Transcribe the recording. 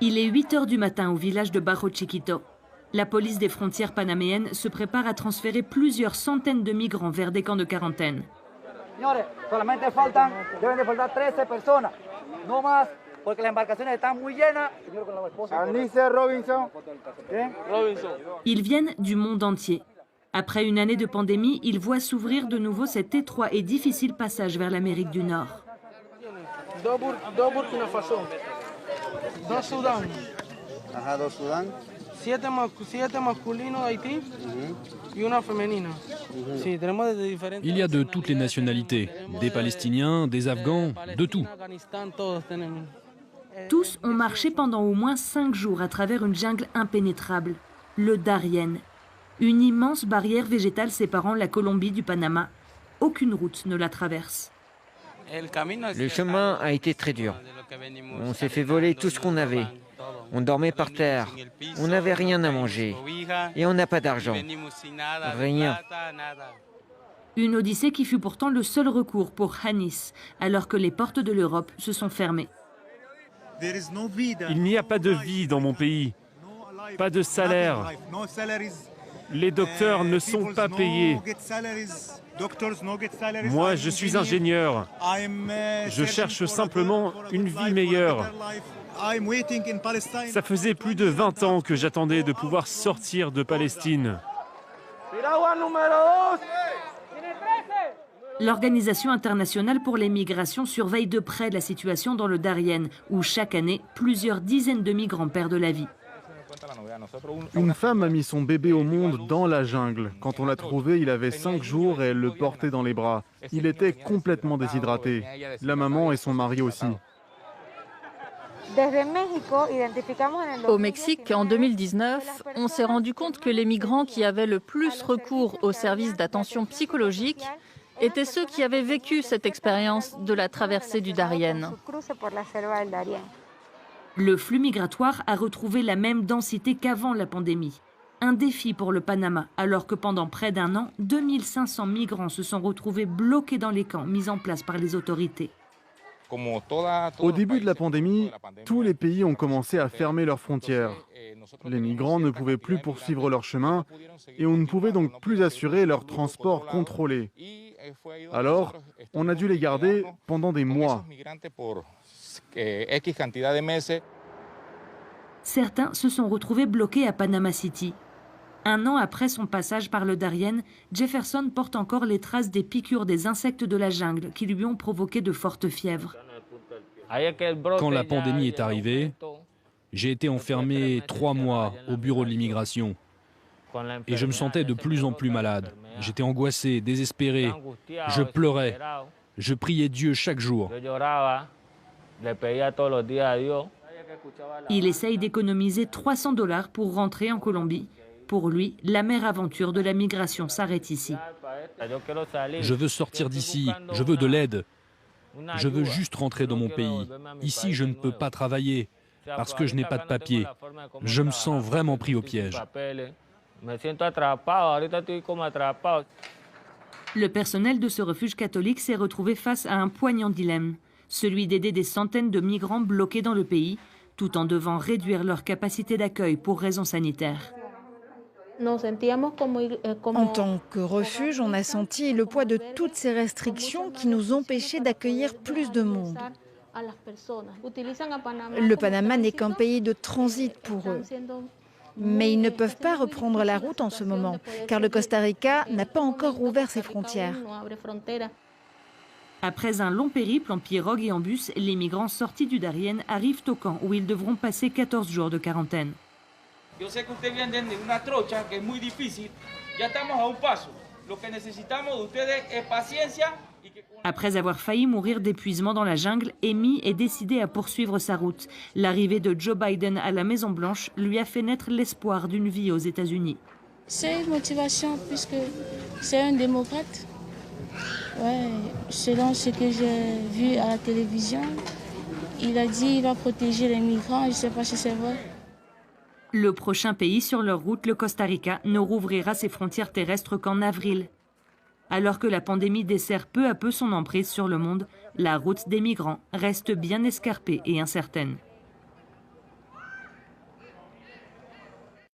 Il est 8 h du matin au village de Barro Chiquito. La police des frontières panaméennes se prépare à transférer plusieurs centaines de migrants vers des camps de quarantaine. Ils viennent du monde entier. Après une année de pandémie, ils voient s'ouvrir de nouveau cet étroit et difficile passage vers l'Amérique du Nord. Dos Burkina Faso, dos Sudán, dos Sudán. 7 masculinos de Haití y una femenina. Il y a de toutes les nationalités, des Palestiniens, des Afghans, de tout. Tous ont marché pendant au moins 5 jours à travers une jungle impénétrable, le Darién. Une immense barrière végétale séparant la Colombie du Panama. Aucune route ne la traverse. Le chemin a été très dur. On s'est fait voler tout ce qu'on avait. On dormait par terre. On n'avait rien à manger. Et on n'a pas d'argent. Rien. Une odyssée qui fut pourtant le seul recours pour Hanis, alors que les portes de l'Europe se sont fermées. Il n'y a pas de vie dans mon pays. Pas de salaire. Les docteurs ne sont pas payés. Moi, je suis ingénieur. Je cherche simplement une vie meilleure. Ça faisait plus de 20 ans que j'attendais de pouvoir sortir de Palestine. L'Organisation internationale pour les migrations surveille de près la situation dans le Darién, où chaque année, plusieurs dizaines de migrants perdent la vie. Une femme a mis son bébé au monde dans la jungle. Quand on l'a trouvé, il avait 5 jours et elle le portait dans les bras. Il était complètement déshydraté. La maman et son mari aussi. Au Mexique, en 2019, on s'est rendu compte que les migrants qui avaient le plus recours aux services d'attention psychologique étaient ceux qui avaient vécu cette expérience de la traversée du Darién. Le flux migratoire a retrouvé la même densité qu'avant la pandémie. Un défi pour le Panama, alors que pendant près d'un an, 2500 migrants se sont retrouvés bloqués dans les camps mis en place par les autorités. Au début de la pandémie, tous les pays ont commencé à fermer leurs frontières. Les migrants ne pouvaient plus poursuivre leur chemin et on ne pouvait donc plus assurer leur transport contrôlé. Alors, on a dû les garder pendant des mois. Certains se sont retrouvés bloqués à Panama City. Un an après son passage par le Darién, Jefferson porte encore les traces des piqûres des insectes de la jungle qui lui ont provoqué de fortes fièvres. Quand la pandémie est arrivée, j'ai été enfermé 3 mois au bureau de l'immigration. Et je me sentais de plus en plus malade. J'étais angoissé, désespéré. Je pleurais. Je priais Dieu chaque jour. Il essaye d'économiser 300 $ pour rentrer en Colombie. Pour lui, la mère aventure de la migration s'arrête ici. Je veux sortir d'ici, je veux de l'aide. Je veux juste rentrer dans mon pays. Ici, je ne peux pas travailler parce que je n'ai pas de papier. Je me sens vraiment pris au piège. Le personnel de ce refuge catholique s'est retrouvé face à un poignant dilemme, celui d'aider des centaines de migrants bloqués dans le pays, tout en devant réduire leur capacité d'accueil pour raisons sanitaires. En tant que refuge, on a senti le poids de toutes ces restrictions qui nous empêchaient d'accueillir plus de monde. Le Panama n'est qu'un pays de transit pour eux. Mais ils ne peuvent pas reprendre la route en ce moment, car le Costa Rica n'a pas encore rouvert ses frontières. Après un long périple en pirogue et en bus, les migrants sortis du Darién arrivent au camp où ils devront passer 14 jours de quarantaine. Yo sé que ustedes vienen de una trocha que es muy difícil. Ya estamos a un paso. Lo que necesitamos de ustedes es paciencia. Après avoir failli mourir d'épuisement dans la jungle, Amy est décidée à poursuivre sa route. L'arrivée de Joe Biden à la Maison-Blanche lui a fait naître l'espoir d'une vie aux États-Unis. C'est une motivation puisque c'est un démocrate. Ouais, selon ce que j'ai vu à la télévision, il a dit qu'il va protéger les migrants. Je ne sais pas si c'est vrai. Le prochain pays sur leur route, le Costa Rica, ne rouvrira ses frontières terrestres qu'en avril. Alors que la pandémie dessert peu à peu son emprise sur le monde, la route des migrants reste bien escarpée et incertaine.